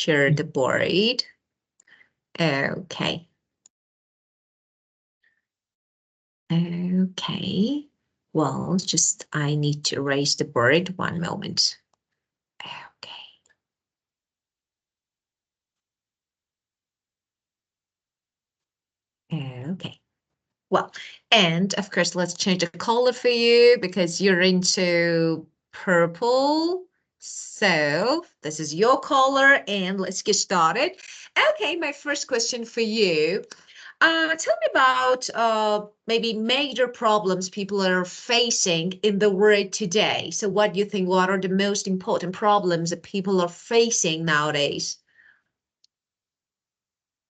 share the board. Okay. Okay. Well, just I need to erase the board. One moment. Okay. Okay. Well, and of course, let's change the color for you because you're into purple. So this is your color and let's get started. Okay, my first question for you. Tell me about maybe major problems people are facing in the world today. So what do you think, what are the most important problems that people are facing nowadays?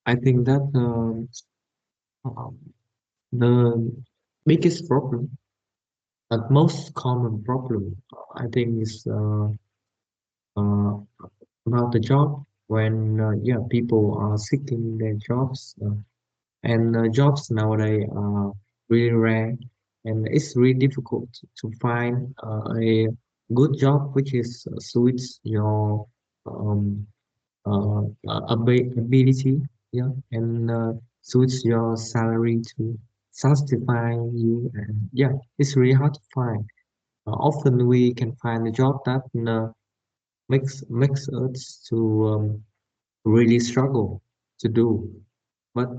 I think that the biggest problem, the most common problem, I think is uh, about the job. When yeah, people are seeking their jobs, and jobs nowadays are really rare, and it's really difficult to find a good job which is suits your um, ability, yeah, and suits your salary to satisfy you. And yeah, it's really hard to find. Often we can find a job that makes us to really struggle to do, but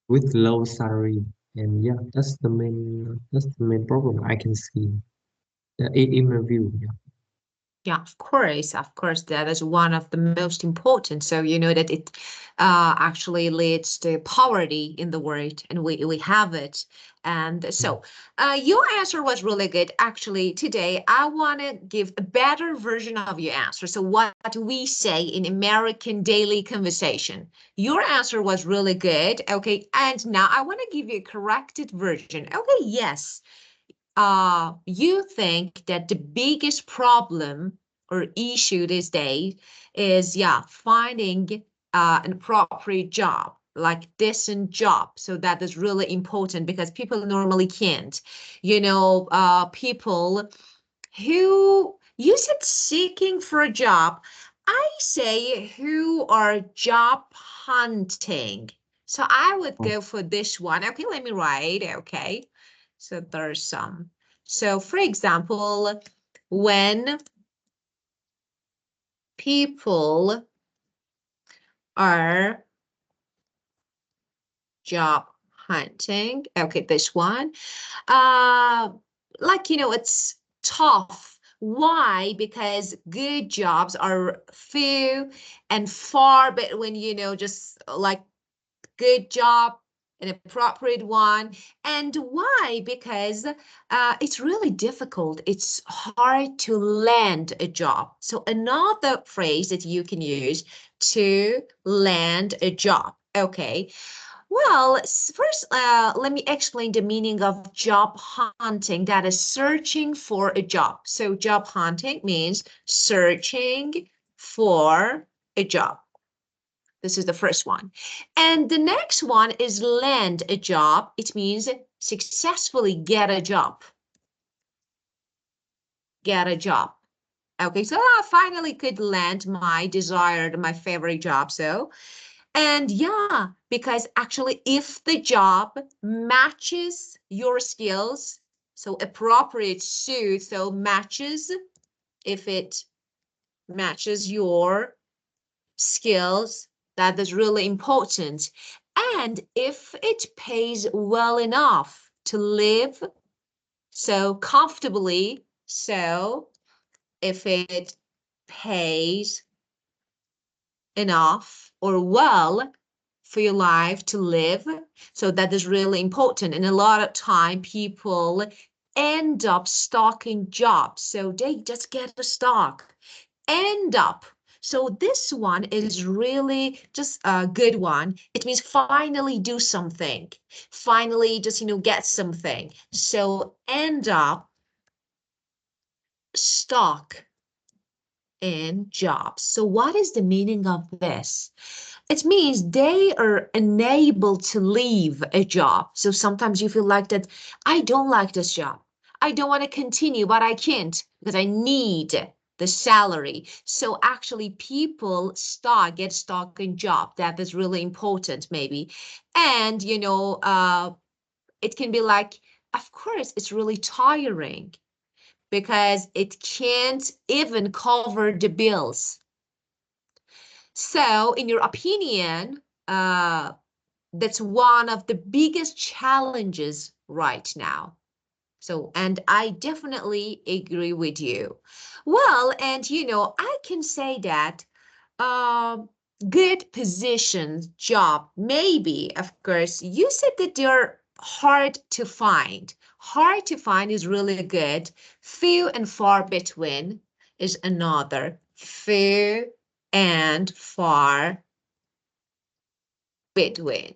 with low salary. And yeah, that's the main problem I can see in my view. Yeah. Yeah, of course, that is one of the most important. So you know that it actually leads to poverty in the world, and we have it. And so your answer was really good. Actually, today I want to give a better version of your answer. So what we say in American daily conversation. Your answer was really good. Okay, and now I want to give you a corrected version. Okay, yes. You think that the biggest problem or issue these days is, yeah, finding an appropriate job, like decent job. So that is really important because people normally can't. You know, people who you said seeking for a job. I say who are job hunting. So I would Oh, go for this one. Okay, let me write. Okay. So there's some. So for example, when people are job hunting, okay, this one, uh, like, you know, it's tough. Why? Because good jobs are few and far between, you know, just like good job, an appropriate one. And why? Because it's really difficult. It's hard to land a job. So another phrase that you can use to land a job. Okay. Well, first, let me explain the meaning of job hunting. That is searching for a job. So job hunting means searching for a job. This is the first one. And the next one is land a job. It means successfully get a job. Get a job. Okay, so I finally could land my desired, my favorite job. So, and yeah, because actually, if the job matches your skills, so appropriate suit, so matches, if it matches your skills, that is really important. And if it pays well enough to live so comfortably, so if it pays enough or well for your life to live, so that is really important. And a lot of time people end up stuck in jobs, so they just get a stock end up. So this one is really just a good one. It means finally do something. Finally just, you know, get something. So end up stuck in jobs. So what is the meaning of this? It means they are unable to leave a job. So sometimes you feel like that, I don't like this job. I don't want to continue, but I can't because I need the salary. So actually people get stuck in job. That is really important maybe. And, it can be like, of course, it's really tiring because it can't even cover the bills. So in your opinion, that's one of the biggest challenges right now. So, and I definitely agree with you. Well, and I can say that um, good positions, job, maybe, of course, you said that they're hard to find. Hard to find is really good. Few and far between is another. Few and far between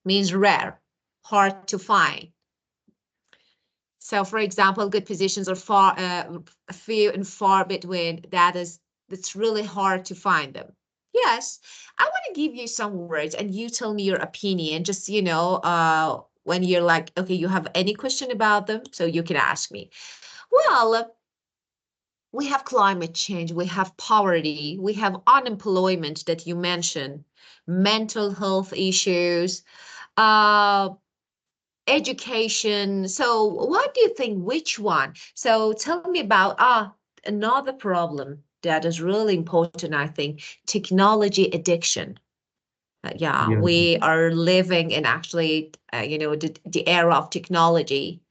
means rare, hard to find. So, for example, good positions are few and far between. That's really hard to find them. Yes, I want to give you some words, and you tell me your opinion. Just when you're like, okay, you have any question about them, so you can ask me. Well, we have climate change, we have poverty, we have unemployment that you mentioned, mental health issues. Uh, Education. So what do you think, which one? So tell me about another problem that is really important, I think, technology addiction. Yeah, Yeah. we are living in actually, the era of technology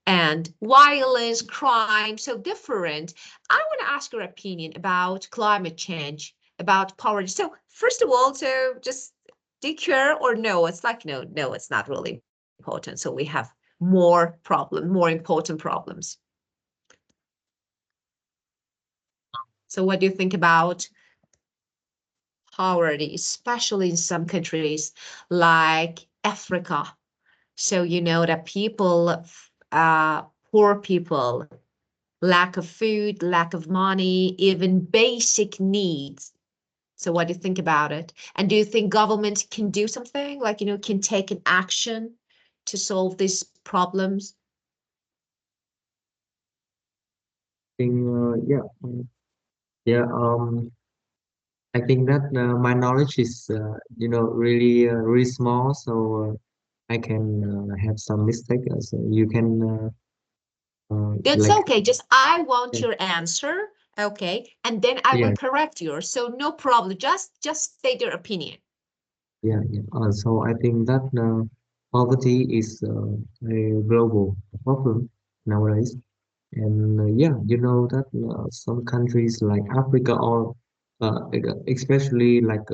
and violence, crime, so different. I want to ask your opinion about climate change, about poverty. So first of all, so just do you care or no? It's like, no, it's not really important. So we have more important problems. So what do you think about poverty, especially in some countries like Africa? So you know that poor people, lack of food, lack of money, even basic needs. So what do you think about it? And do you think government can do something like, can take an action to solve these problems? Think, yeah. I think that my knowledge is, really small, so I can have some mistake. So you can, It's like, okay. Just I want yeah, your answer. Okay. And then I will yeah, correct yours. So no problem. Just state your opinion. yeah. Yeah. So I think that poverty is a global problem nowadays. And yeah, you know that some countries like Africa or especially like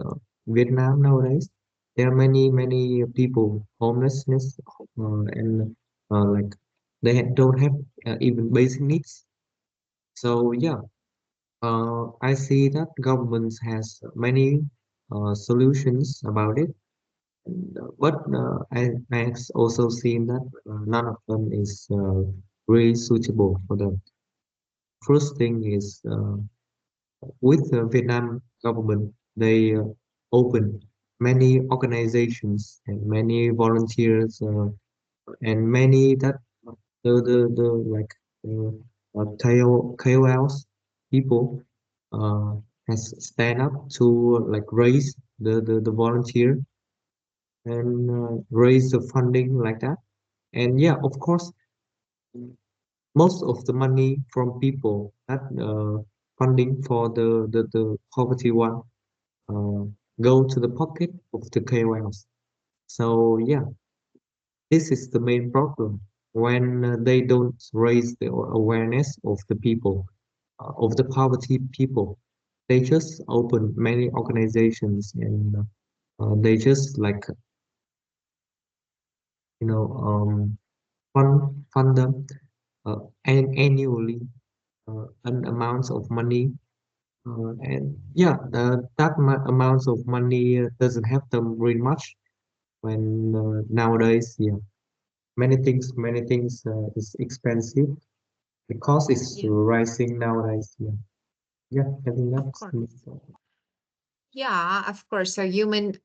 Vietnam nowadays, there are many people homelessness and like they don't have even basic needs. So yeah, I see that governments has many solutions about it, but I have also seen that none of them is really suitable for them. First thing is with the Vietnam government, they open many organizations and many volunteers and many that the like KOLs people uh, has stand up to like raise the volunteer and raise the funding like that. And yeah, of course, most of the money from people that funding for the poverty one uh, go to the pocket of the KOLs. So yeah, this is the main problem when they don't raise the awareness of the people, of the poverty people. They just open many organizations and they just like fund them annually an amount of money. And yeah, that amount of money doesn't help them very much when nowadays, yeah, many things is expensive. The cost is Yeah, rising nowadays. Yeah, yeah, I think of that's course. Yeah, of course. So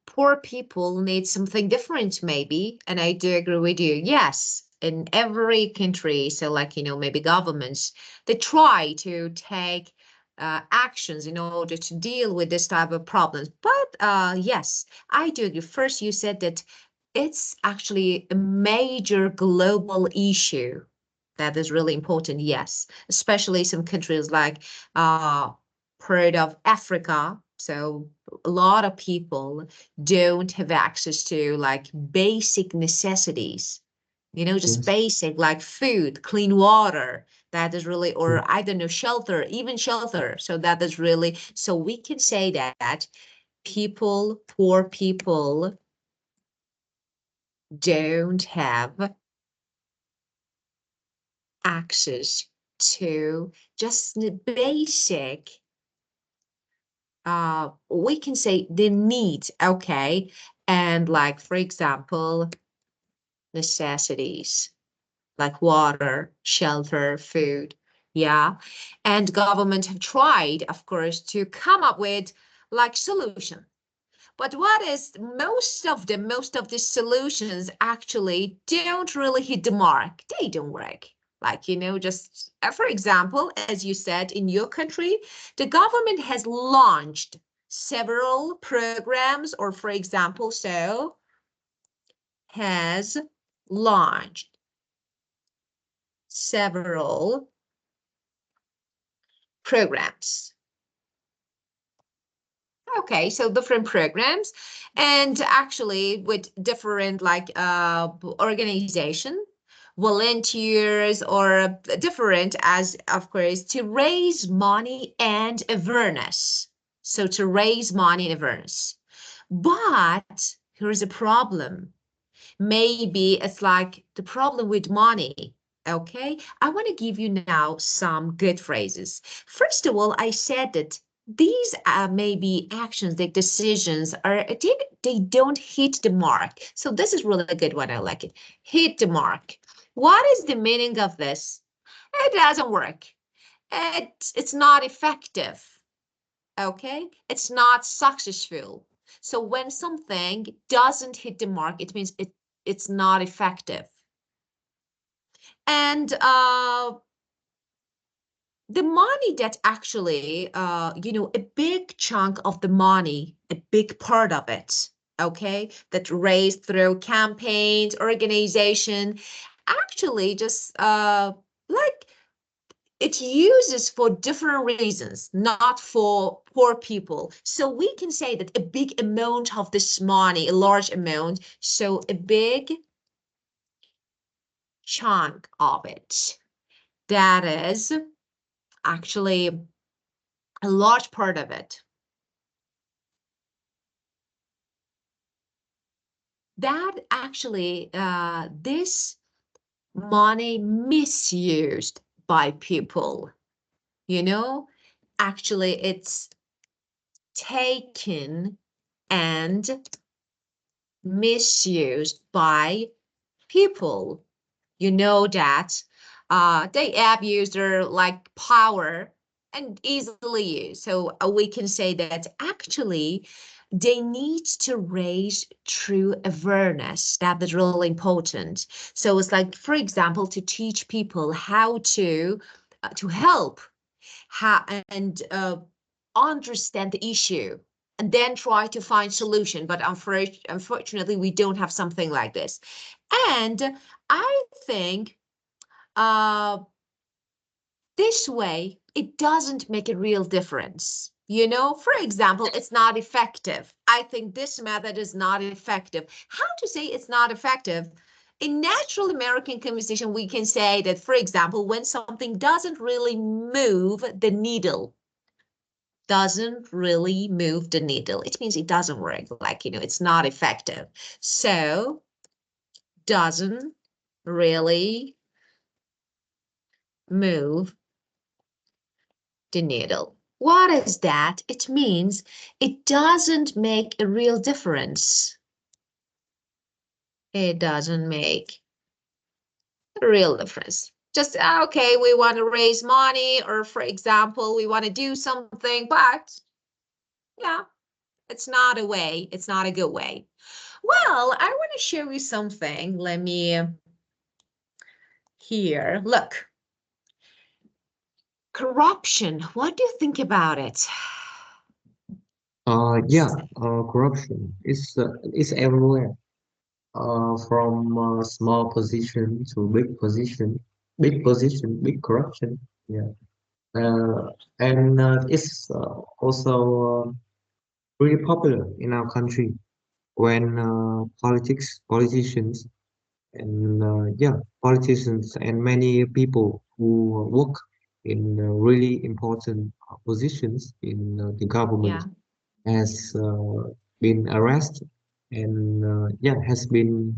poor people need something different, maybe. And I do agree with you. Yes, in every country, so like, maybe governments, they try to take actions in order to deal with this type of problems. But yes, I do agree. First, you said that it's actually a major global issue that is really important. Yes, especially some countries like part of Africa. So a lot of people don't have access to like basic necessities, you know, just Yes. basic like food, clean water. That is really, Mm. or I don't know, shelter, even shelter. So that is really, so we can say that people, poor people, don't have access to just the basic, we can say the needs, okay? And like, for example, necessities like water, shelter, food. Yeah. And government have tried, of course, to come up with like solution. But what is most of the solutions actually don't really hit the mark. They don't work. Like, you know, just for example, as you said, in your country, the government has launched several programs, or for example, so has launched several programs. Okay, so different programs, and actually with different like organization, volunteers, or different as of course to raise money and awareness. So to raise money and awareness. But here is a problem. Maybe it's like the problem with money. Okay, I want to give you now some good phrases. First of all, I said that these maybe actions, like decisions, they don't hit the mark. So this is really a good one. I like it. Hit the mark. What is the meaning of this? It doesn't work. It's not effective. Okay, it's not successful. So when something doesn't hit the mark, it means it's not effective. And the money that actually, you know, a big chunk of the money, a big part of it, okay, that raised through campaigns, organization, actually just like it uses for different reasons, not for poor people. So we can say that a big amount of this money, a large amount, so a big chunk of it, that is actually a large part of it, that actually this money misused by people, you know, actually it's taken and misused by people. You know that they abuse their like power and easily use. So we can say that actually they need to raise true awareness. That is really important. So it's like, for example, to teach people how to help, how and understand the issue, and then try to find solution. But unfortunately, we don't have something like this. And I think uh, this way, it doesn't make a real difference. You know, for example, it's not effective. I think this method is not effective. How to say it's not effective? In natural American conversation, we can say that, for example, when something doesn't really move the needle, doesn't really move the needle, it means it doesn't work. Like, you know, it's not effective. So, doesn't really move the needle. What is that? It means it doesn't make a real difference. It doesn't make a real difference. Just, okay, we want to raise money, or for example, we want to do something, but yeah, it's not a way. It's not a good way. Well, I want to show you something. Let me here. Look. Corruption. What do you think about it? Yeah, corruption is everywhere. From small position to big corruption. Yeah, and it's also really popular in our country when politicians and yeah, politicians and many people who work in really important positions in the government Yeah. has been arrested and yeah has been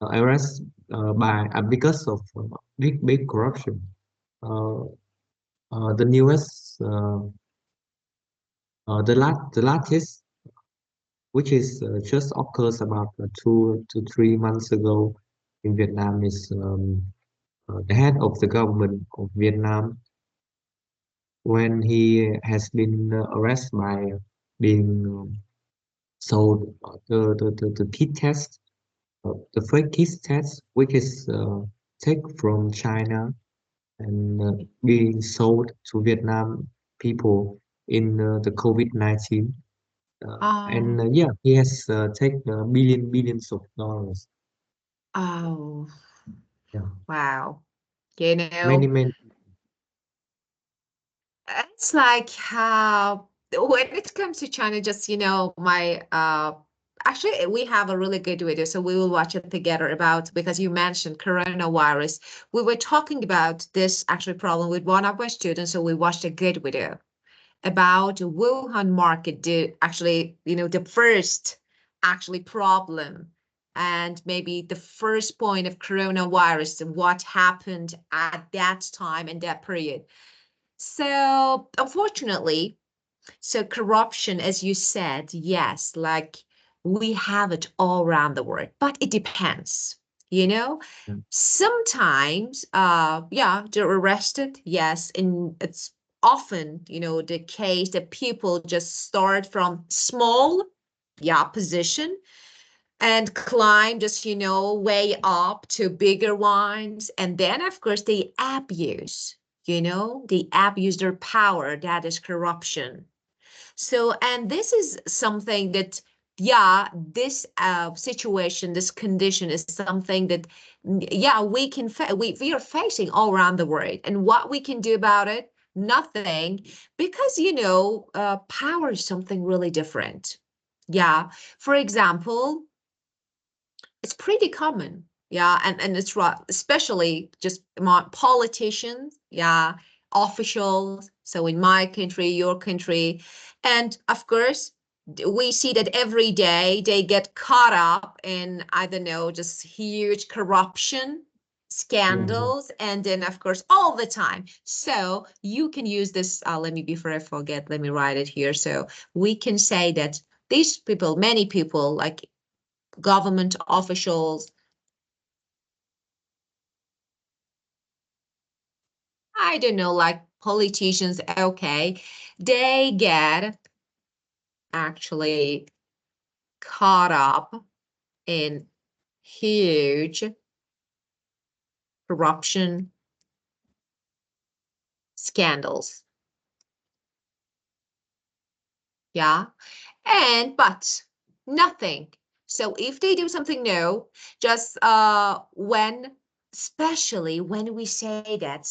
arrested by because of big corruption. Uh, the newest the latest which is just occurs about 2 to 3 months ago in Vietnam is the head of the government of Vietnam when he has been arrested by being sold the kit test, the fake kit test, which is taken from China and being sold to Vietnam people in the COVID-19. And Um, yeah, he has taken billions of dollars. oh, Yeah, wow. You many, know, many. it's like how when it comes to China, just my actually we have a really good video, so we will watch it together about because you mentioned coronavirus. We were talking about this actually problem with one of our students, so we watched a good video about Wuhan market, actually, the first actually problem and maybe the first point of coronavirus and what happened at that time and that period. So unfortunately, so corruption, as you said, yes, like we have it all around the world, but it depends, you know? Yeah, Sometimes, yeah, they're arrested, yes, and it's often, the case that people just start from small, yeah, position and climb just, way up to bigger ones. And then, of course, they abuse their power. That is corruption. So, and this is something that, yeah, this situation, this condition is something that, yeah, we are facing all around the world. And what we can do about it? Nothing, because, power is something really different. Yeah. For example, it's pretty common. Yeah, and it's right, especially just among politicians, yeah, officials. So in my country, your country, and of course, we see that every day they get caught up in, I don't know, just huge corruption yeah, yeah. scandals, and then of course all the time. So you can use this. Let me before I forget, let me write it here. So we can say that these people, many people, like government officials, I don't know, like politicians, okay, they get actually caught up in huge corruption scandals. Yeah. But nothing. So if they do something new, just when, especially when we say that,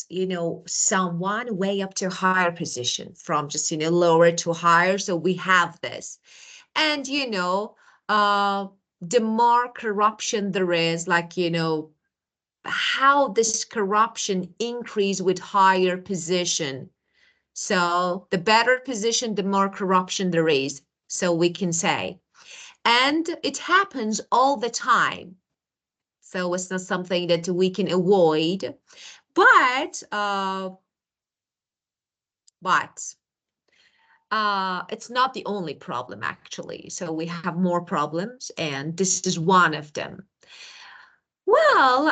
someone way up to higher position from just, lower to higher. So we have this. And, uh, the more corruption there is, like, how this corruption increase with higher position. So the better position, the more corruption there is. So we can say, and it happens all the time. So it's not something that we can avoid, but but it's not the only problem actually. So we have more problems, and this is one of them. Well,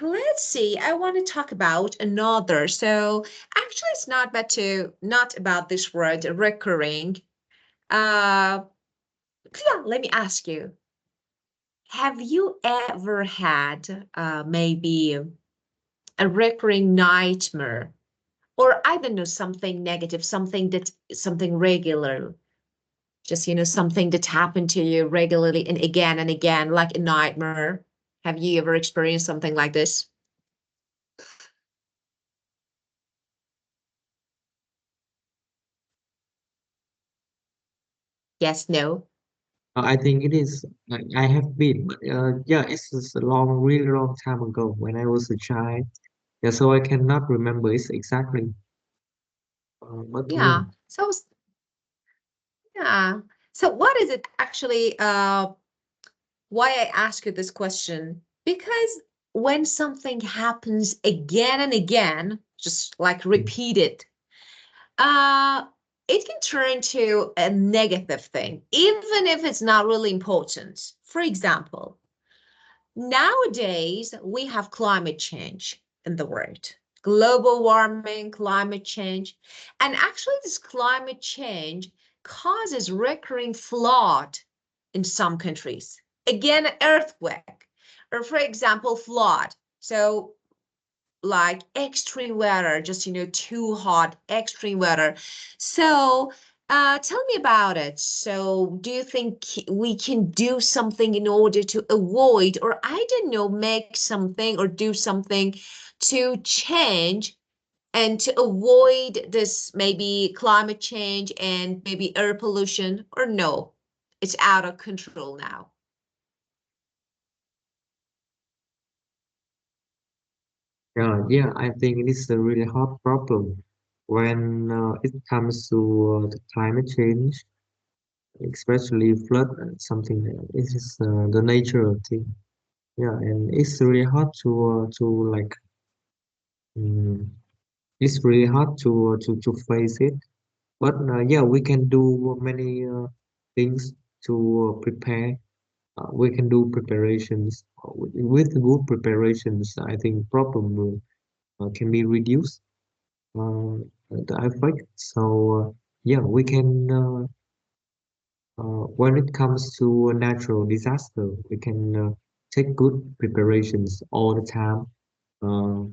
let's see. I want to talk about another. So actually, it's not about this word recurring. Uh, yeah, let me ask you. Have you ever had maybe a recurring nightmare or I don't know, something negative, something regular, just, something that happened to you regularly and again, like a nightmare. Have you ever experienced something like this? Yes, no? I think it is. I have been, but yeah, it's just a really long time ago when I was a child. Yeah, so I cannot remember it exactly. But yeah, Yeah. So, yeah. So what is it actually, why I ask you this question? Because when something happens again and again, just like mm, repeated, uh, it can turn to a negative thing, even if it's not really important. For example, nowadays we have climate change in the world, global warming, climate change. And actually, this climate change causes recurring flood in some countries. Again, earthquake, or for example, flood. So like extreme weather, just, too hot, extreme weather. So, tell me about it. So, do you think we can do something in order to avoid, or I don't know, make something or do something to change and to avoid this maybe climate change and maybe air pollution, or no, it's out of control now? yeah, I think it is a really hot problem when it comes to the climate change, especially flood and something. It is the nature of thing. Yeah, and it's really hard to like. Um, it's really hard to face it. But yeah, we can do many things to prepare. We can do preparations. With good preparations, I think problem can be reduced. The effect. So yeah, we can. When it comes to a natural disaster, we can take good preparations all the time. Uh,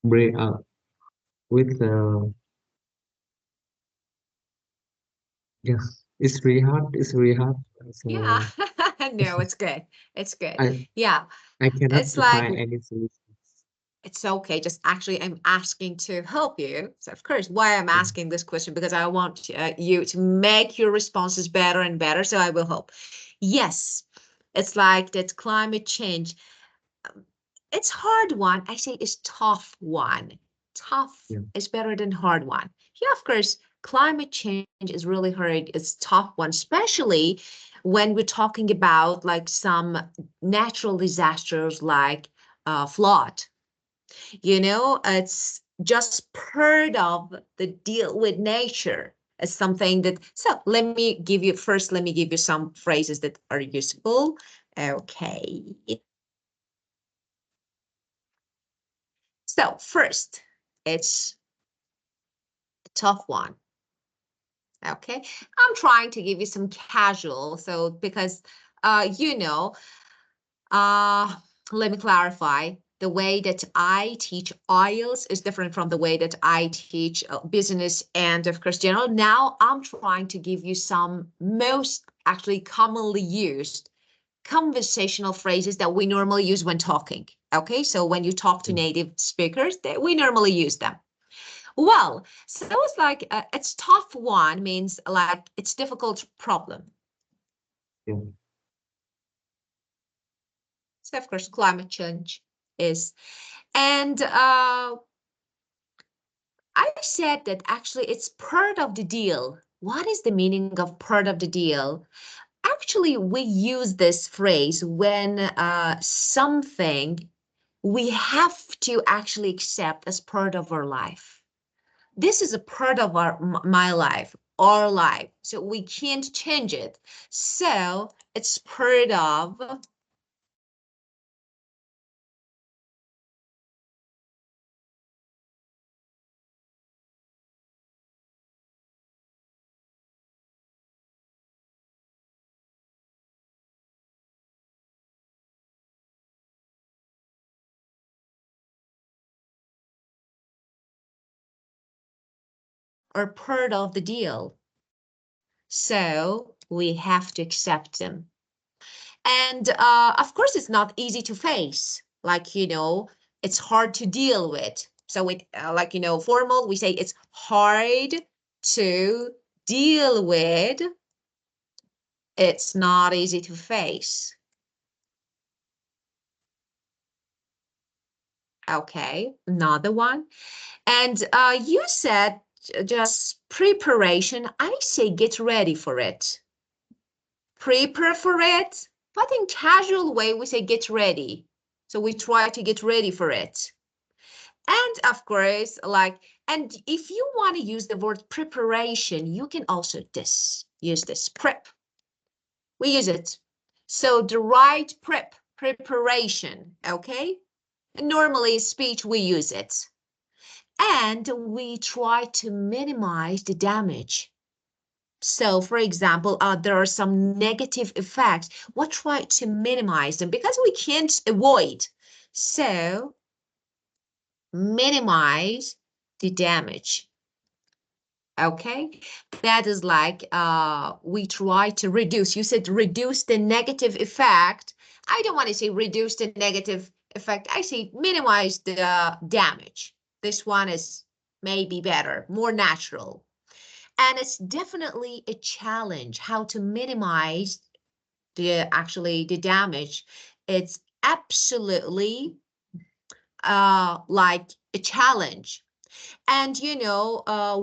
bring up with yes, it's really hard. It's really hard. Yeah. So No, it's good. It's good. I Yeah. I cannot It's like, find any solutions. it's okay. Just actually, I'm asking to help you. So, of course, why I'm Yeah, asking this question, because I want you to make your responses better and better. So, I will help. Yes, it's like that climate change. It's hard one. I say it's tough one. Tough yeah, is better than hard one. Yeah, of course, climate change is really hard. It's tough one, especially when we're talking about like some natural disasters like flood. It's just part of the deal with nature. It's something that, so let me give you some phrases that are useful. Okay. So first, it's a tough one. Okay. I'm trying to give you some casual. So because, uh, you know, uh, let me clarify. The way that I teach IELTS is different from the way that I teach business and, of course, general. Now I'm trying to give you some most actually commonly used conversational phrases that we normally use when talking. Okay, so when you talk to yeah, native speakers, we normally use them. Well, so it's like it's tough one means like it's difficult problem. yeah, So of course, climate change is, and I said that actually it's part of the deal. What is the meaning of part of the deal? Actually, we use this phrase when something we have to actually accept as part of our life. This is a part of my life, our life, so we can't change it. So it's part of are part of the deal. So we have to accept them. And of course, it's not easy to face. Like, it's hard to deal with. So it, formal, we say it's hard to deal with. It's not easy to face. Okay, another one. And you said just preparation. I say get ready for it. Prepare for it. But in casual way, we say get ready. So we try to get ready for it. And of course, and if you want to use the word preparation, you can also use this prep. We use it. So the right preparation, okay? And normally speech, we use it. And we try to minimize the damage. So, for example, there are some negative effects. We try to minimize them because we can't avoid. So, minimize the damage. Okay, that is like we try to reduce. You said reduce the negative effect. I don't want to say reduce the negative effect. I say minimize the damage. This one is maybe better, more natural. And it's definitely a challenge how to minimize the damage. It's absolutely like a challenge. And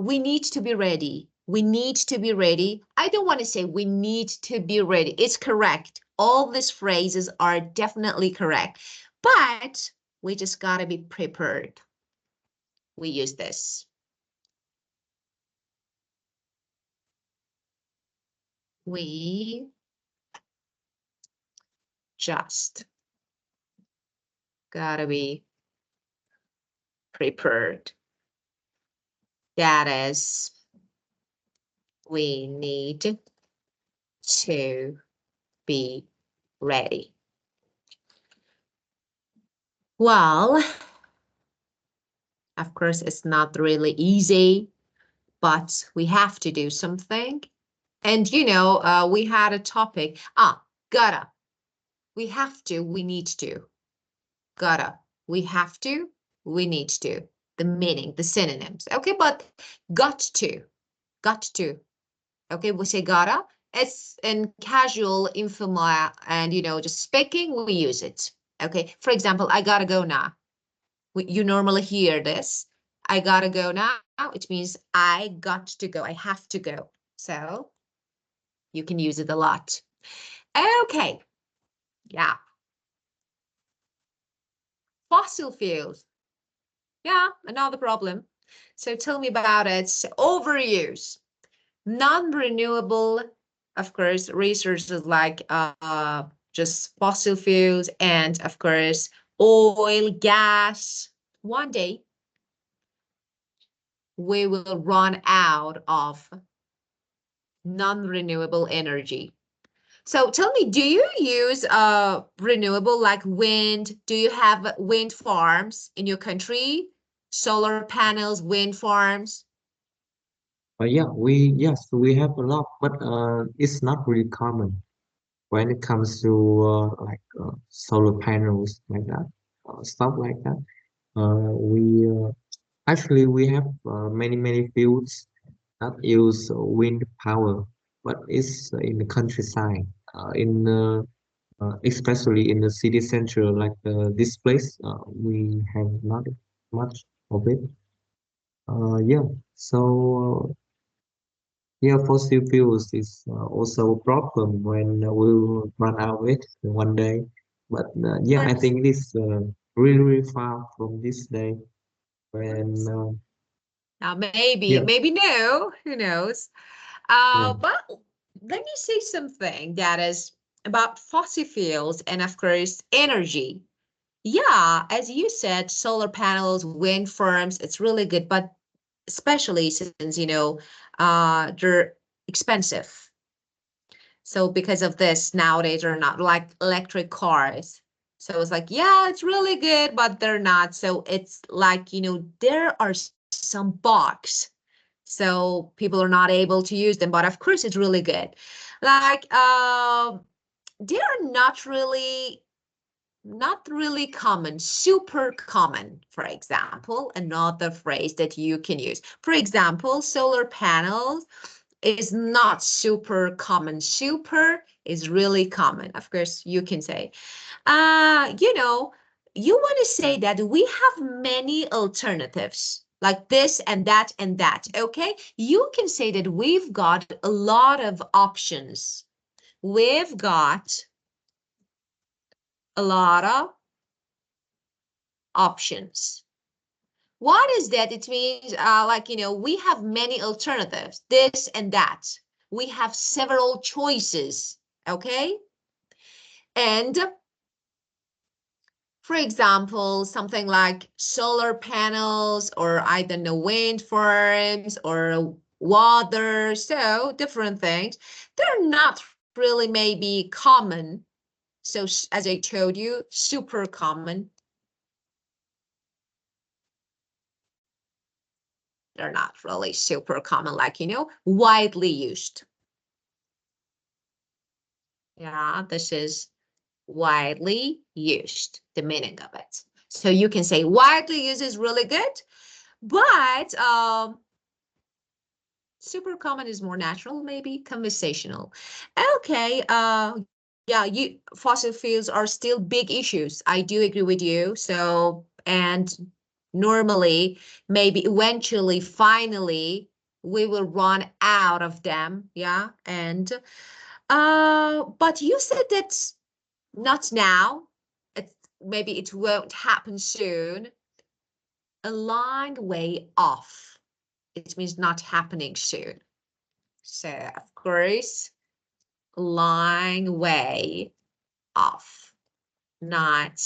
we need to be ready. We need to be ready. I don't want to say we need to be ready. It's correct. All these phrases are definitely correct. But we just got to be prepared. We use this. We just got to be prepared. That is, we need to be ready. Well, of course, it's not really easy, but we have to do something. And, we had a topic. Gotta. We have to, we need to. Gotta. We have to, we need to. The meaning, the synonyms. Okay, but got to. Got to. Okay, we say gotta. It's in casual, informal, and, just speaking, we use it. Okay, for example, I gotta go now. You normally hear this. I gotta go now. It means I got to go. I have to go. So you can use it a lot. Okay. Yeah. Fossil fuels. Yeah, another problem. So tell me about it. Overuse. Non-renewable, of course, resources like just fossil fuels and, of course, oil, gas. One day, we will run out of non-renewable energy. So tell me, do you use renewable like wind? Do you have wind farms in your country? Solar panels, wind farms? Yes, we have a lot, but it's not really common when it comes to solar panels like that, stuff like that. We Actually we have many fields that use wind power, but it's in the countryside, in especially in the city center like this place. We have not much of it. Yeah, so yeah, fossil fuels is also a problem when we'll run out of it one day. But yeah, I But think it is really far from this day when now maybe, yeah, maybe no, who knows? yeah. But let me say something that is about fossil fuels and, of course, energy. Yeah, as you said, solar panels, wind farms, it's really good, but especially since, they're expensive. So because of this, nowadays they're not like electric cars. So it's like, yeah, it's really good, but they're not. So it's like, there are some bugs so people are not able to use them. But of course, it's really good. Like they are not really common, super common. For example, another phrase that you can use. For example, solar panels is not super common. Super is really common. Of course, you can say, you know, you want to say that we have many alternatives like this and that and that. Okay, you can say that we've got a lot of options. We've got a lot of options. What is that? It means like, we have many alternatives, this and that. We have several choices, okay? And for example, something like solar panels or I don't know, wind farms or water, so different things. They're not really maybe common. So as I told you, super common. They're not really super common, like, widely used. Yeah, this is widely used, the meaning of it. So you can say widely used is really good, but super common is more natural, maybe conversational. Okay, yeah, fossil fuels are still big issues. I do agree with you. So, and normally, maybe eventually, finally, we will run out of them. Yeah, and but you said that not now. Maybe it won't happen soon. A long way off. It means not happening soon. So, of course, long way off, not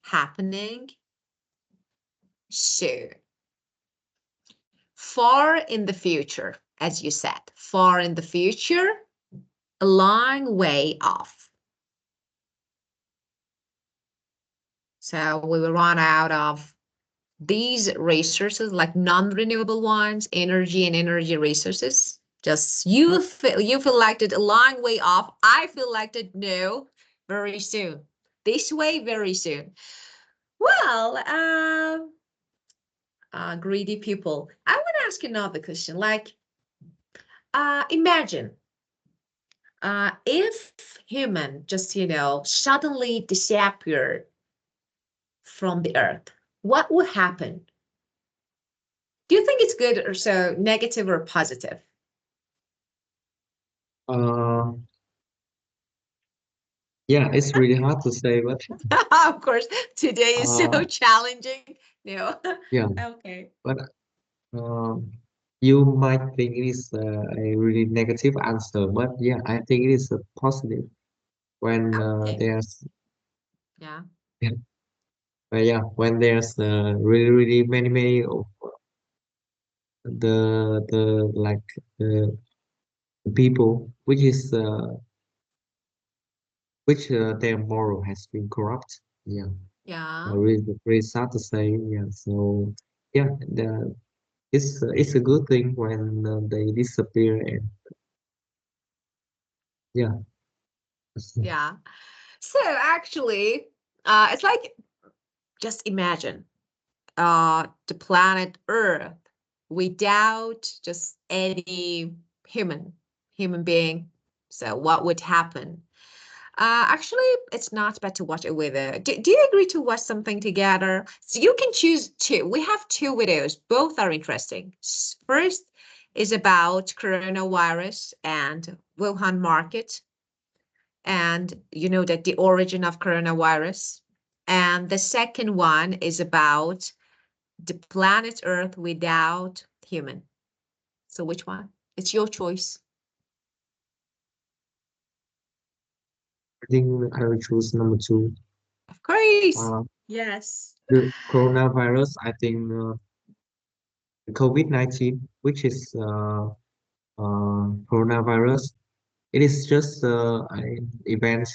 happening soon. Far in the future, as you said, far in the future, a long way off. So we will run out of these resources, like non-renewable ones, energy and energy resources. Just you feel like it a long way off. I feel like it no, very soon. This way, very soon. Well, greedy people. I want to ask you another question. Like, imagine if human just suddenly disappeared from the earth, what would happen? Do you think it's good or so negative or positive? Uh, yeah, it's really hard to say, but Of course, today is uh, so challenging. No. yeah, Okay. but um, you might think it is a really negative answer, but yeah, I think it is a positive when Okay. there's Yeah. yeah, yeah, when there's really really many of the like the people which their moral has been corrupt. Yeah, Yeah. really really sad to say. Yeah, so yeah, it's a good thing when they disappear and yeah. Yeah. So actually, it's like just imagine the planet Earth without just any human being. So what would happen? Actually, it's not bad to watch it with a. Do you agree to watch something together? So you can choose two. We have two videos. Both are interesting. First is about coronavirus and Wuhan market, and you know that the origin of coronavirus. And the second one is about the planet Earth without human. So which one? It's your choice. I think I will choose number two. Of course. Uh, Yes. the coronavirus, I think COVID-19, which is coronavirus, it is just an event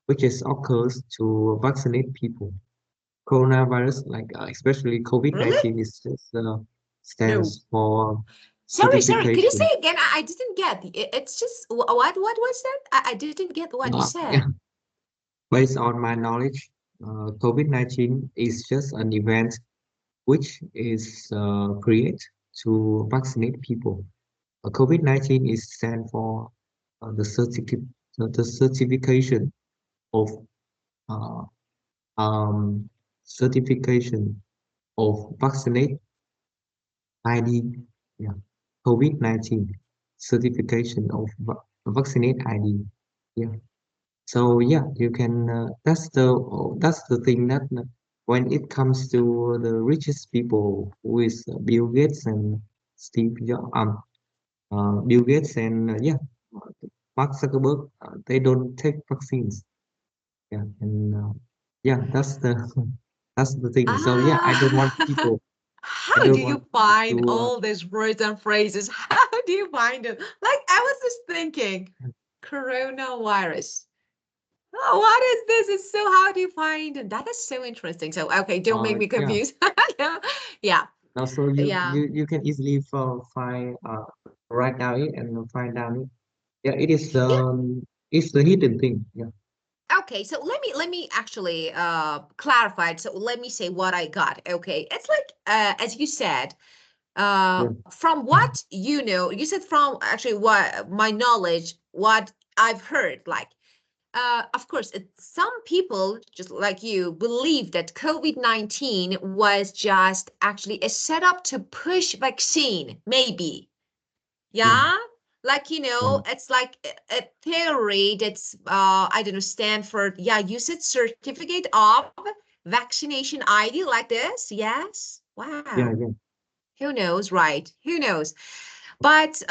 which is occurs to vaccinate people. Coronavirus, like especially Really? COVID-19, is just No. stands for Sorry. Could you say certification. again? I didn't get. It's just what was that? I didn't get what you Yeah, said. based on my knowledge, COVID-19 is just an event which is created to vaccinate people. COVID-19 is stand for the certification of uh, um, certification of vaccinate ID. Yeah, COVID-19 certification of vaccinate ID. Yeah. So yeah, you can. That's the thing that when it comes to the richest people, who is Bill Gates and Steve Jobs, Bill Gates and Mark Zuckerberg, they don't take vaccines. Yeah, and yeah, that's the thing. So yeah, I don't want Ah, people. I how do don't want you find to. all these words and phrases? How do you find it? Like I was just thinking, coronavirus. Oh, what is this? It's so how do you find it? That is so interesting. So okay, don't make me Yeah. confused. Yeah, yeah, Also, yeah. you can easily find write down it and find down it. Yeah, it is Yeah. it's the hidden thing. Yeah, Okay, so let me actually clarify it. So let me say what I got. Okay. It's like as you said, yeah, from what you know, you said from actually what my knowledge, what I've heard, like of course, some people, just like you, believe that COVID-19 was just actually a setup to push vaccine, maybe. yeah, Yeah? Like, yeah, it's like a theory that's, I don't know, Stanford. Yeah, you said certificate of vaccination ID like this. Yes. yeah, Wow. yeah, Who knows, right? Who knows? But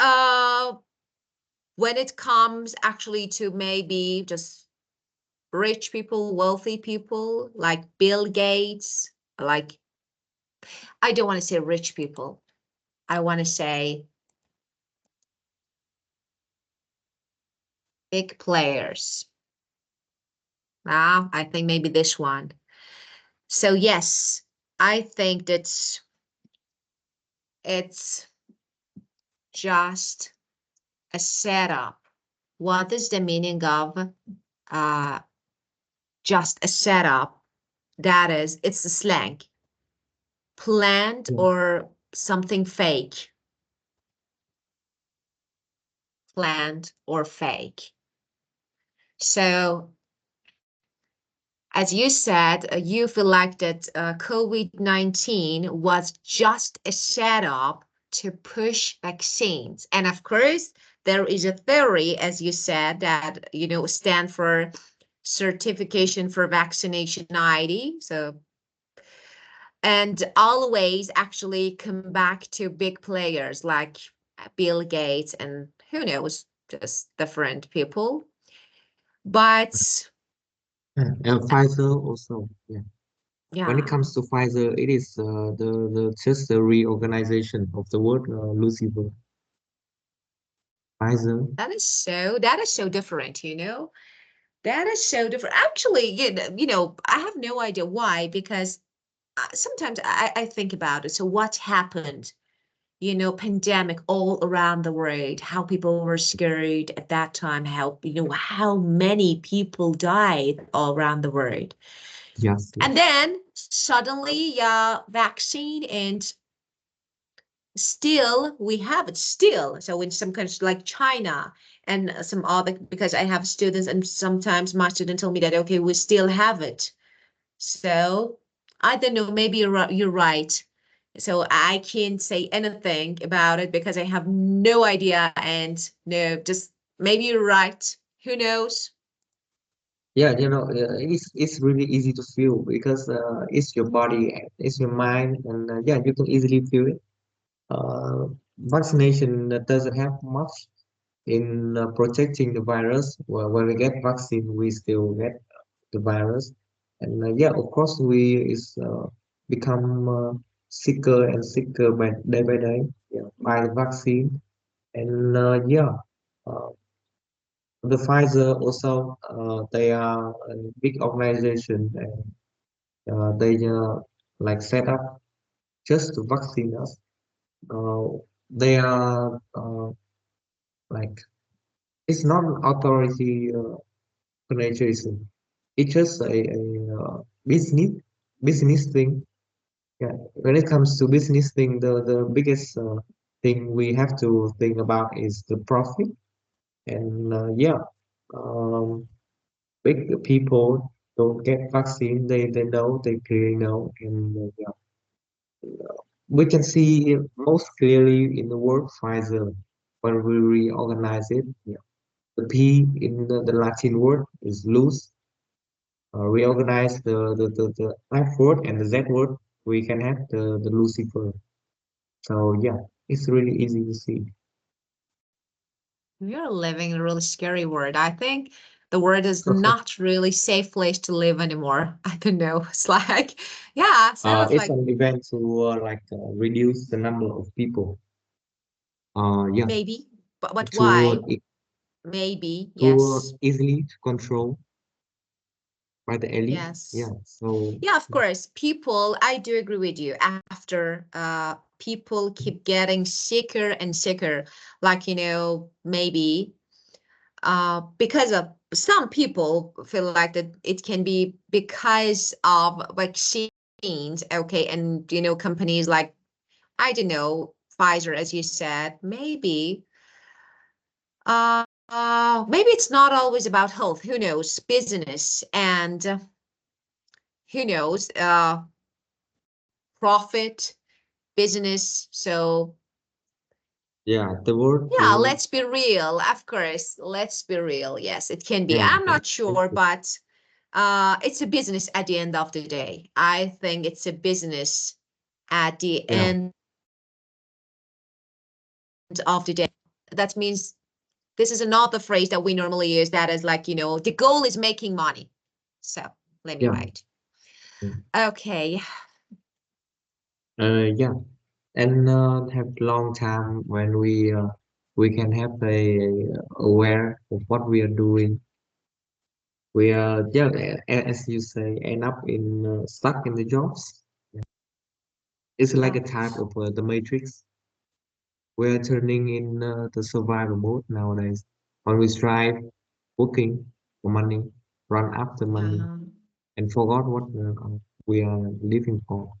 when it comes actually to maybe just rich people, wealthy people like Bill Gates, like I don't want to say rich people. I want to say big players. Ah, I think maybe this one. So yes, I think that's it's just a setup. What is the meaning of uh just a setup? That is, it's a slang. Planned yeah, or something fake. Planned or fake. So as you said, you feel like that COVID-19 was just a setup to push vaccines. And of course, there is a theory, as you said, that, stand for certification for vaccination ID. So, and always actually come back to big players like Bill Gates and who knows, just different people. But yeah. And Pfizer also. Yeah. When it yeah. comes to Pfizer, it is the just the reorganization of the word Lucifer. Pfizer. That is so different. That is so different. Actually, I have no idea why, because sometimes I think about it. So what happened? Pandemic all around the world, how people were scared at that time, how many people died all around the world. Yes, And yes. then suddenly, yeah, vaccine and still we have it still. So in some countries like China and some other, because I have students and sometimes my students tell me that okay, we still have it. So I don't know, maybe you're right. So I can't say anything about it because I have no idea, and no, just maybe you're right. Who knows? Yeah, it's really easy to feel because it's your body, it's your mind, and yeah, you can easily feel it. Vaccination doesn't have much in protecting the virus. Well, when we get vaccine, we still get the virus, and yeah, of course, we is become sicker and sicker by day, yeah, by the vaccine, and yeah, uh, the Pfizer also they are a big organization, and they like set up just to vaccine us. Uh, they are like it's not an authority plagiarism. It's just a business thing. Yeah, when it comes to business thing, the biggest thing we have to think about is the profit. And yeah, um, big people don't get vaccine. They know, they clearly know, and yeah, we can see it most clearly in the word Pfizer when we reorganize it. Yeah. The P in the Latin word is loose. Reorganize the F word and the Z word, we can have the Lucifer. So yeah, it's really easy to see. You're living in a really scary world. I think the world is not really safe place to live anymore. I don't know. It's like, yeah, sounds It's like an event to reduce the number of people. Yeah, maybe, but to why? Maybe, to yes, easily to control by the elite. yes. Yeah, so Yeah, of course. People, I do agree with you. After people keep getting sicker and sicker, like, maybe because of some people feel like that it can be because of vaccines, okay, and companies like, I don't know, Pfizer, as you said, maybe it's not always about health. Who knows? Business and who knows? Profit, business. So yeah, the yeah, word, let's be real. Of course, let's be real. Yes, it can be. yeah, I'm and not sure, but it's a business at the end of the day. I think it's a business at the yeah, end of the day. That means this is another phrase that we normally use that is like, the goal is making money. So let me yeah, write. Okay. yeah, and have long time when we can have a aware of what we are doing. We are yeah, as you say, end up in stuck in the jobs. It's like Yeah. a type of the Matrix. We're turning in the survival mode nowadays. When we strive, working for money, run after money, Yeah. and forgot what we are living for.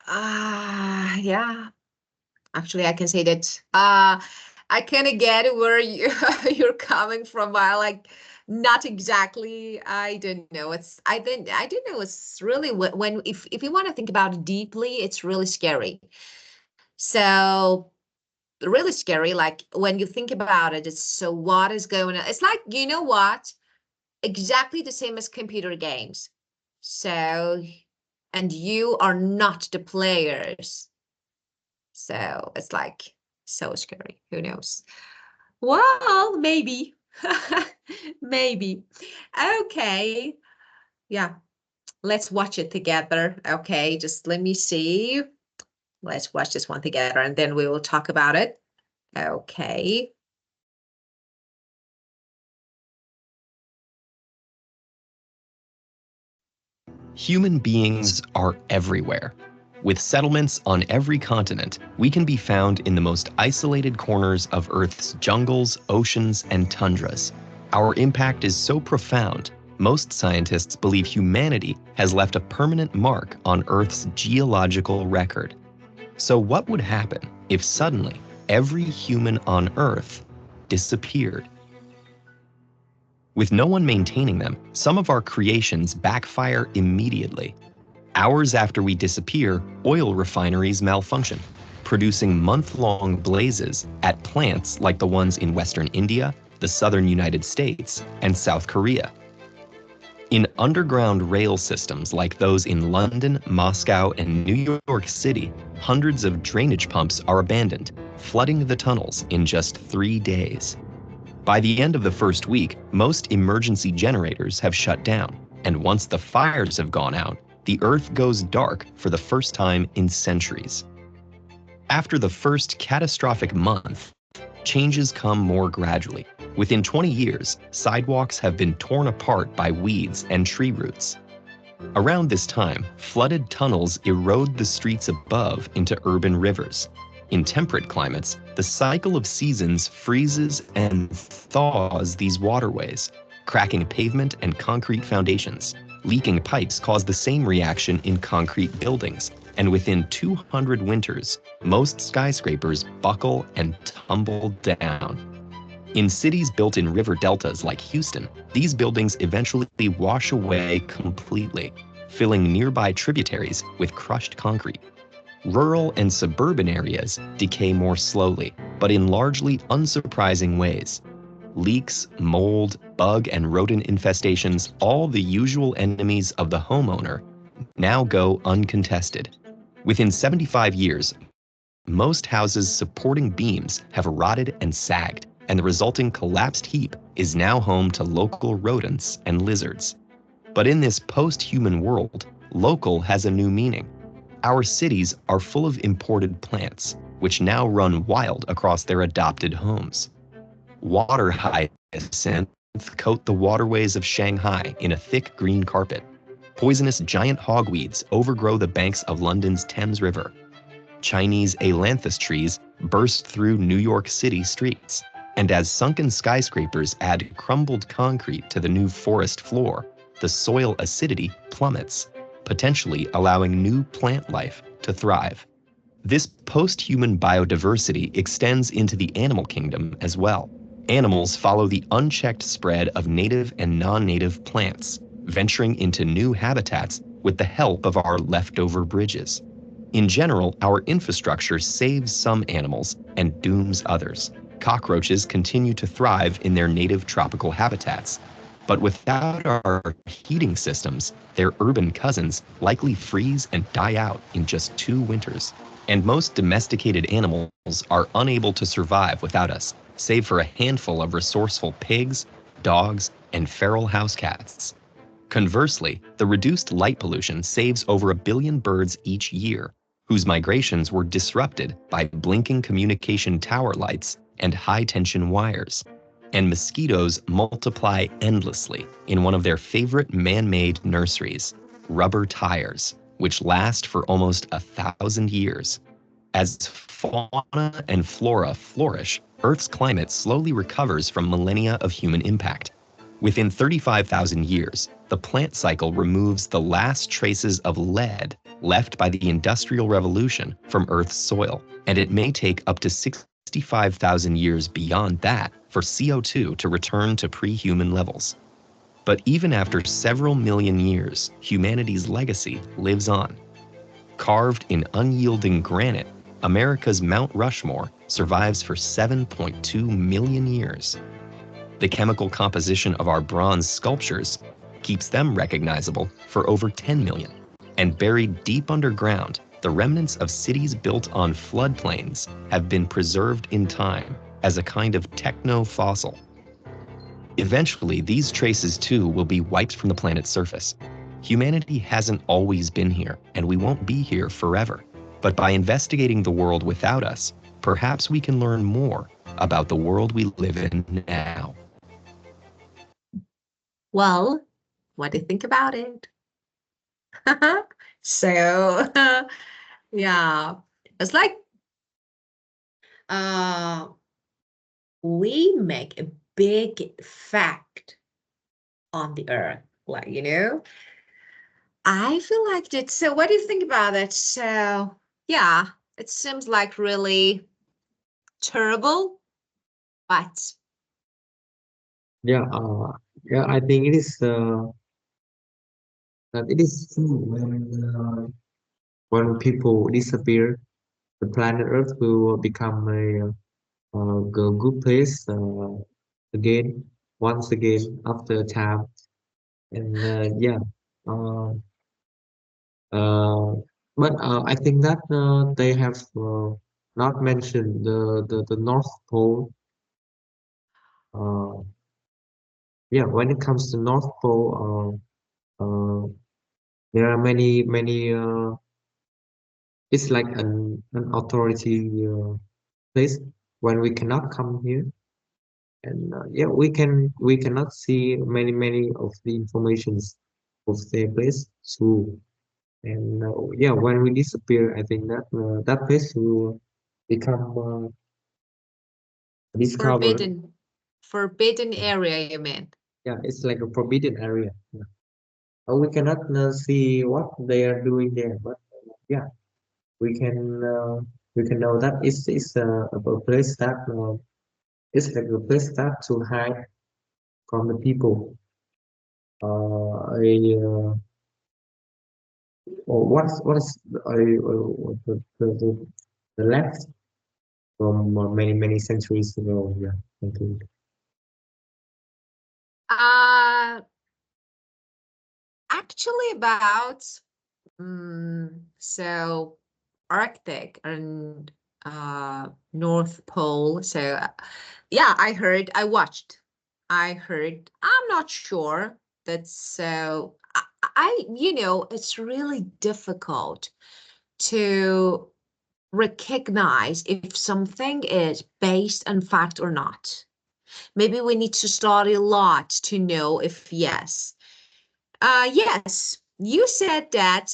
Yeah. Actually, I can say that I kind of get where you're coming from, but like not exactly. I don't know. I don't know. It's really when if you want to think about it deeply, it's really scary. So really scary. Like when you think about it, it's so what is going on? It's like, you know what? Exactly the same as computer games. So, and you are not the players. So it's like so scary. Who knows? Well, maybe. Maybe. Okay. Yeah. Let's watch it together. Okay. Just let me see. Let's watch this one together and then we will talk about it. Okay. Human beings are everywhere. With settlements on every continent, we can be found in the most isolated corners of Earth's jungles, oceans, and tundras. Our impact is so profound, most scientists believe humanity has left a permanent mark on Earth's geological record. So what would happen if suddenly every human on Earth disappeared? With no one maintaining them, some of our creations backfire immediately. Hours after we disappear, oil refineries malfunction, producing month-long blazes at plants like the ones in Western India, the southern United States, and South Korea. In underground rail systems like those in London, Moscow, and New York City, hundreds of drainage pumps are abandoned, flooding the tunnels in just 3 days. By the end of the first week, most emergency generators have shut down, and once the fires have gone out, the Earth goes dark for the first time in centuries. After the first catastrophic month, changes come more gradually. Within 20 years, sidewalks have been torn apart by weeds and tree roots. Around this time, flooded tunnels erode the streets above into urban rivers, In temperate climates, the cycle of seasons freezes and thaws these waterways, cracking pavement and concrete foundations. Leaking pipes cause the same reaction in concrete buildings, and within 200 winters, most skyscrapers buckle and tumble down. In cities built in river deltas like Houston, these buildings eventually wash away completely, filling nearby tributaries with crushed concrete. Rural and suburban areas decay more slowly, but in largely unsurprising ways. Leaks, mold, bug, and rodent infestations, all the usual enemies of the homeowner, now go uncontested. Within 75 years, most houses' supporting beams have rotted and sagged, and the resulting collapsed heap is now home to local rodents and lizards. But in this post-human world, local has a new meaning. Our cities are full of imported plants, which now run wild across their adopted homes. Water hyacinth coat the waterways of Shanghai in a thick green carpet. Poisonous giant hogweeds overgrow the banks of London's Thames River. Chinese ailanthus trees burst through New York City streets. And as sunken skyscrapers add crumbled concrete to the new forest floor, the soil acidity plummets, potentially allowing new plant life to thrive. This post-human biodiversity extends into the animal kingdom as well. Animals follow the unchecked spread of native and non-native plants, venturing into new habitats with the help of our leftover bridges. In general, our infrastructure saves some animals and dooms others. Cockroaches continue to thrive in their native tropical habitats. But without our heating systems, their urban cousins likely freeze and die out in just 2 winters. And most domesticated animals are unable to survive without us, save for a handful of resourceful pigs, dogs, and feral house cats. Conversely, the reduced light pollution saves over 1 billion birds each year, whose migrations were disrupted by blinking communication tower lights and high-tension wires. And mosquitoes multiply endlessly in one of their favorite man-made nurseries, rubber tires, which last for almost 1,000 years. As fauna and flora flourish, Earth's climate slowly recovers from millennia of human impact. Within 35,000 years, the plant cycle removes the last traces of lead left by the Industrial Revolution from Earth's soil, and it may take up to 65,000 years beyond that for CO2 to return to pre-human levels. But even after several million years, humanity's legacy lives on. Carved in unyielding granite, America's Mount Rushmore survives for 7.2 million years. The chemical composition of our bronze sculptures keeps them recognizable for over 10 million. And buried deep underground, the remnants of cities built on floodplains have been preserved in time as a kind of techno-fossil. Eventually, these traces too will be wiped from the planet's surface. Humanity hasn't always been here, and we won't be here forever. But by investigating the world without us, perhaps we can learn more about the world we live in now. Well, what do you think about it? So, yeah, it's like we make a big fact on the earth, like, I feel like that. So what do you think about it? So, yeah, it seems like really terrible, but Yeah, I think it is that it is true when people disappear, the planet Earth will become a good place again, once again after a time. And uh, uh, but I think that they have not mentioned the North Pole. Uh, yeah, when it comes to North Pole, there are many. It's like an authority place when we cannot come here, and yeah, we cannot see many of the informations of the place too. And yeah, when we disappear, I think that that place will become discovered. Forbidden area, you mean? Yeah, it's like a forbidden area. Yeah. We cannot see what they are doing there, but yeah, we can uh, we can know that it's a place that it's like a place that to hide from the people. Or what is the left from many centuries ago. Yeah, I think. Uh, Actually about so Arctic and North Pole. So yeah, I heard, I'm not sure. That's so it's really difficult to recognize if something is based on fact or not. Maybe we need to study a lot to know if yes. Yes, you said that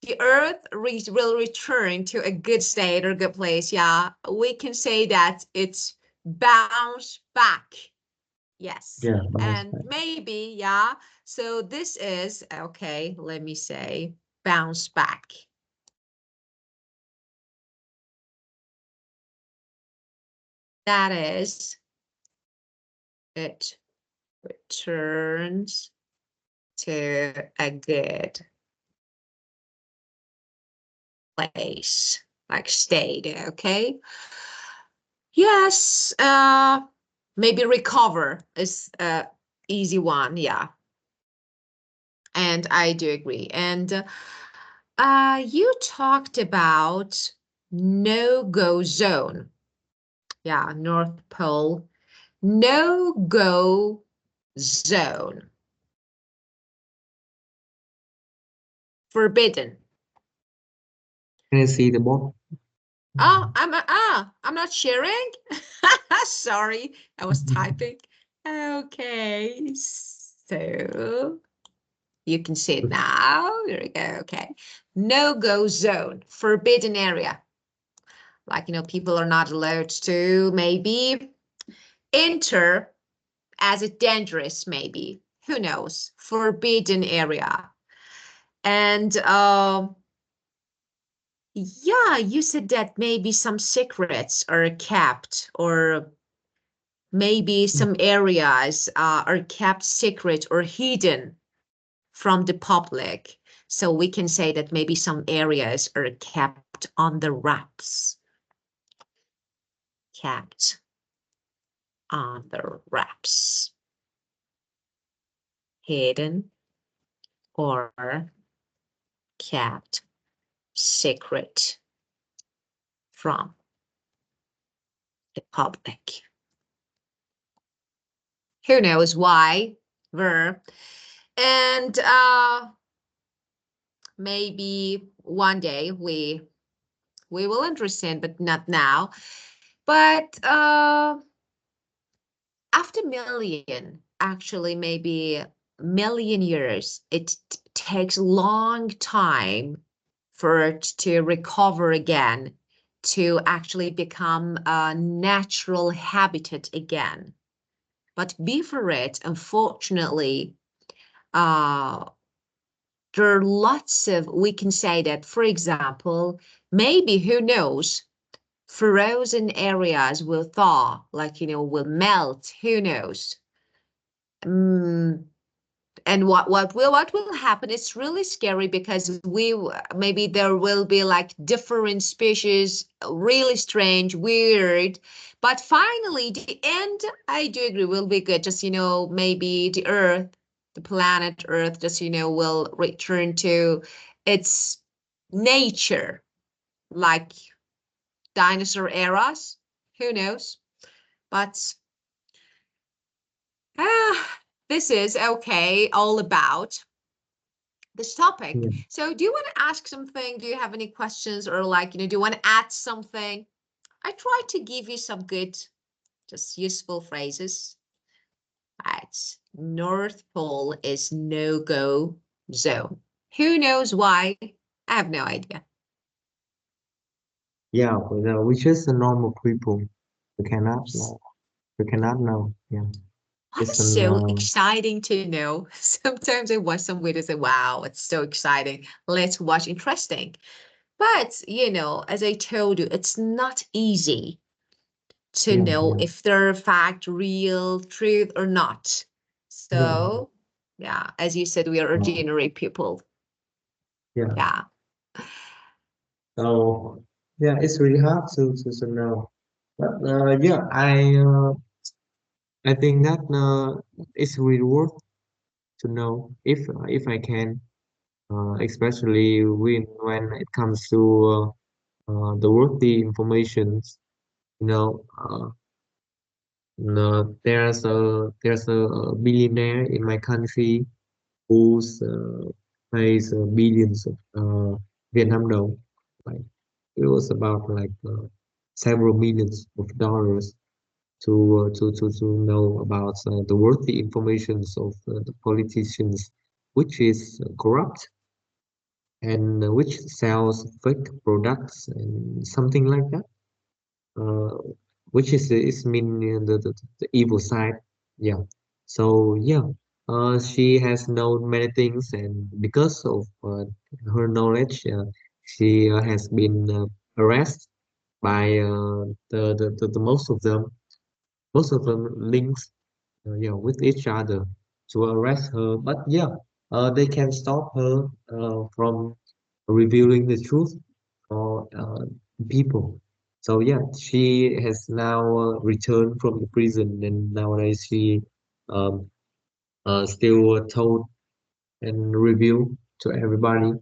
the earth will return to a good state or good place. Yeah, we can say that it's bounce back. Yes. Yeah, bounce And back. maybe, yeah. So this is, okay, let me say bounce back. That is, it returns to a good place, like state, okay? Yes, maybe recover is a easy one, yeah. And I do agree. And you talked about no-go zone. Yeah, North Pole, no-go zone. Forbidden. Can I see the board? Oh, I'm not sharing. Sorry, I was typing. Okay, so you can see it now. There we go. Okay, no-go zone, forbidden area. Like, people are not allowed to maybe enter as a dangerous, maybe. Who knows? Forbidden area. And yeah, you said that maybe some secrets are kept, or maybe some areas are kept secret or hidden from the public. So we can say that maybe some areas are kept under wraps. Kept under wraps. Hidden or kept secret from the public. Who knows why? Where? And maybe one day we will understand, but not now. But after million, actually maybe million years, it takes a long time for it to recover again, to actually become a natural habitat again. But before it, unfortunately, there are lots of, we can say that, for example, maybe, who knows, frozen areas will thaw, like, will melt, who knows. And what will happen? It's really scary because maybe there will be like different species, really strange, weird, but finally the end, I do agree, will be good. Just, maybe the planet Earth, just, will return to its nature, like dinosaur eras, who knows? But this is okay, all about this topic. Yeah. So do you want to ask something? Do you have any questions, or like, do you want to add something? I try to give you some good, just useful phrases. Right. North Pole is no-go zone. Who knows why? I have no idea. Yeah, but, we just a normal people. We cannot know. We cannot know. Yeah, it's That's an so exciting to know. Sometimes I watch some videos and wow, it's so exciting. Let's watch interesting. But, as I told you, it's not easy to yeah, know yeah, if they're fact, real, truth, or not. yeah, So, yeah, as you said, we are uh, ordinary people. yeah. Yeah. So yeah, it's really hard to know. But yeah, I think that it's really worth to know if I can, especially when it comes to the worthy informations. You know, no, there's a billionaire in my country who's pays billions of Vietnam dong. Like it was about like several millions of dollars to know about the worthy informations of the politicians, which is corrupt and which sells fake products and something like that. Uh, which is mean the evil side. Yeah. So yeah, she has known many things, and because of her knowledge, she has been arrested by the most of them links yeah, with each other to arrest her. But yeah, they can stop her from revealing the truth for people. So yeah, she has now returned from the prison, and nowadays she um, still told and reveal to everybody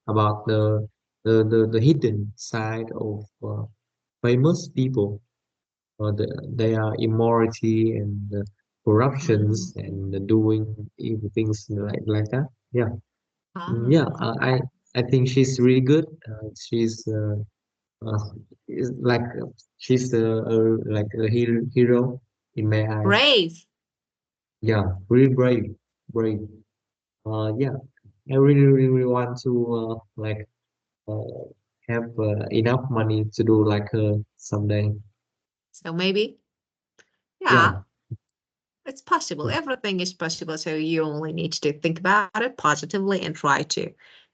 about the hidden side of famous people, their immorality and Mhm. corruptions and doing evil things like that. Yeah. Yeah, Ah, I think she's really good. She's uh, is like she's like a hero in my eyes. brave. Yeah, really brave, brave. Yeah, I really want to like uh, have enough money to do like her someday. So maybe, yeah, Yeah, it's possible. yeah, Everything is possible. So you only need to think about it positively and try to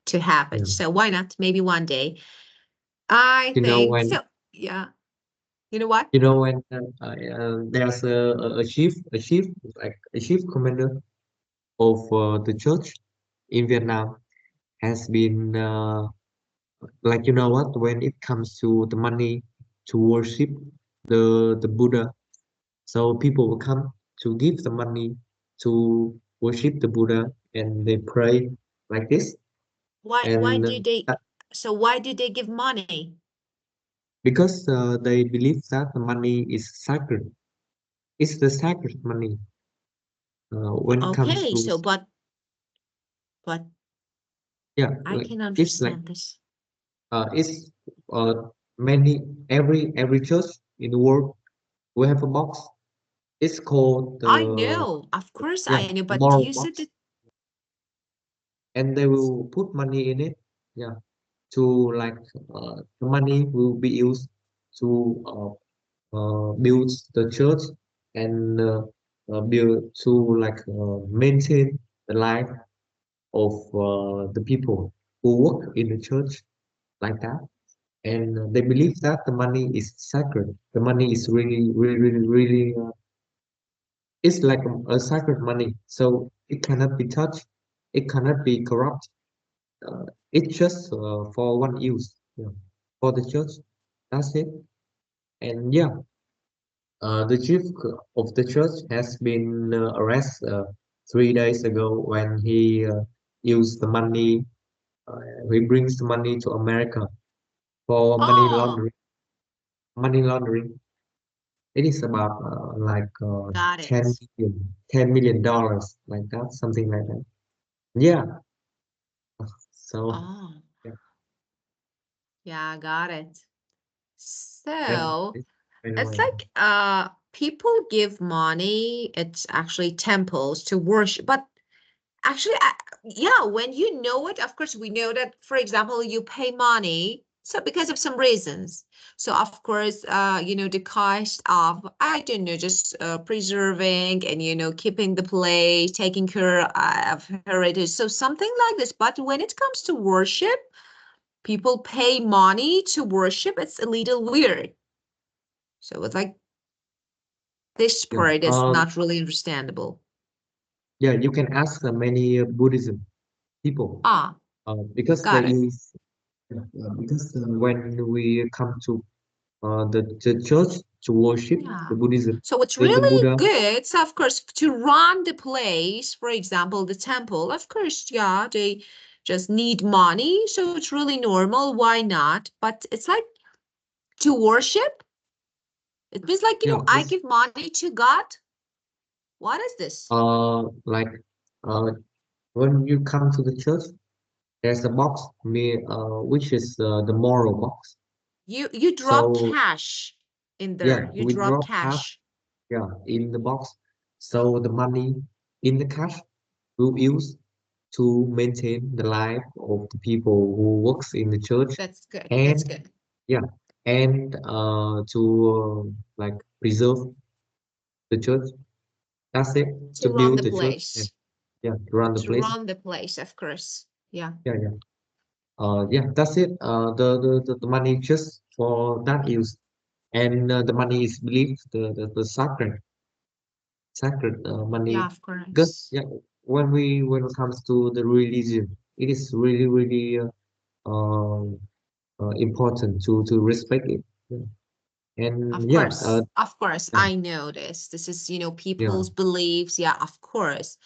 have it. yeah. So why not? Maybe one day. I You know think when so. Yeah. You know what? there's a chief commander of the church in Vietnam has been like you know what when it comes to the money to worship the Buddha, so people will come to give the money to worship the Buddha and they pray like this, Why and do they? that, So why do they give money? because they believe that the money is sacred. It's the sacred money when it comes Okay. to So but yeah, I like can it's like understand this. it's uh many every church in the world will have a box. It's called I the know, of course yeah I know, the but moral you said box, that. and they will put money in it. Yeah, to like the money will be used to build the church and build to like maintain the life of the people who work in the church like that. And they believe that the money is sacred. The money is really it's like a sacred money, so it cannot be touched, it cannot be corrupt. It's just for one use, for the church. That's it. And yeah, the chief of the church has been arrested 3 days ago when he used the money. Uh, he brings the money to America for money Oh, laundering. Money laundering. It is about like got 10 it. million, $10 million, like that, something like that. Yeah. So Oh, yeah, yeah, got it. yeah. So it's Anyway, like people give money, it's actually temples to worship, but actually yeah, when you know it, of course we know that, for example, you pay money So because of some reasons. So of course, the cost of, I don't know, just preserving and, keeping the place, taking care of heritage. So something like this. But when it comes to worship, people pay money to worship. It's a little weird. So it's like this Yeah. part is not really understandable. Yeah, you can ask many Buddhism people Ah, because they got it. use because when we come to the church to worship Yeah. the Buddhism, So it's the really Buddha. good. So of course, to run the place, for example, the temple, of course, yeah, they just need money. So it's really normal. Why not? But it's like to worship. It means like, Yeah, I it's give money to God. What is this? like uh when you come to the church, there's a box which is the moral box. You drop So cash in yeah, there. You we drop drop cash, cash. yeah, in the box. So the money in the cash will use to maintain the life of the people who works in the church, That's good. That's and good. yeah, and to like preserve the church. That's it. To To run build the the church and place. yeah, to run the To place. run the place, of course. Yeah. Yeah, yeah. Yeah, that's it. The money just for that use, and the money is believed the sacred Yeah, money. of Because course. yeah, when it comes to the religion, it is really um important to respect it. Yeah. And yeah, Of course, yeah, I know this. This is, yeah, people's beliefs. Yeah, of course.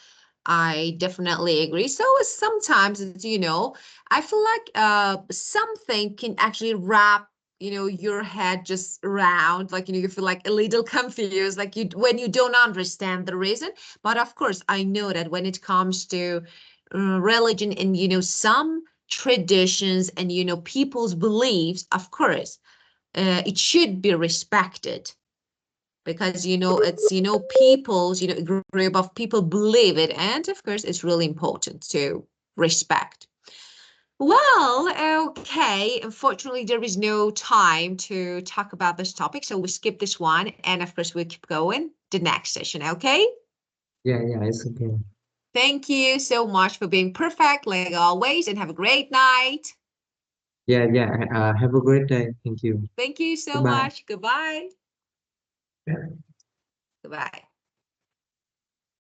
I definitely agree. So sometimes it's, I feel like something can actually wrap, your head just around, like, you feel like a little confused, like when you don't understand the reason. But of course, I know that when it comes to religion and, some traditions and, people's beliefs, of course, it should be respected because it's people's a group of people believe it, and of course it's really important to respect. Well, okay, unfortunately there is no time to talk about this topic, so we skip this one, and of course we'll keep going the next session. Okay, yeah. It's okay. thank you so much for being perfect like always, and have a great night. Yeah, yeah. Have a great day. Thank you. Thank you so Goodbye. much. Goodbye. Goodbye.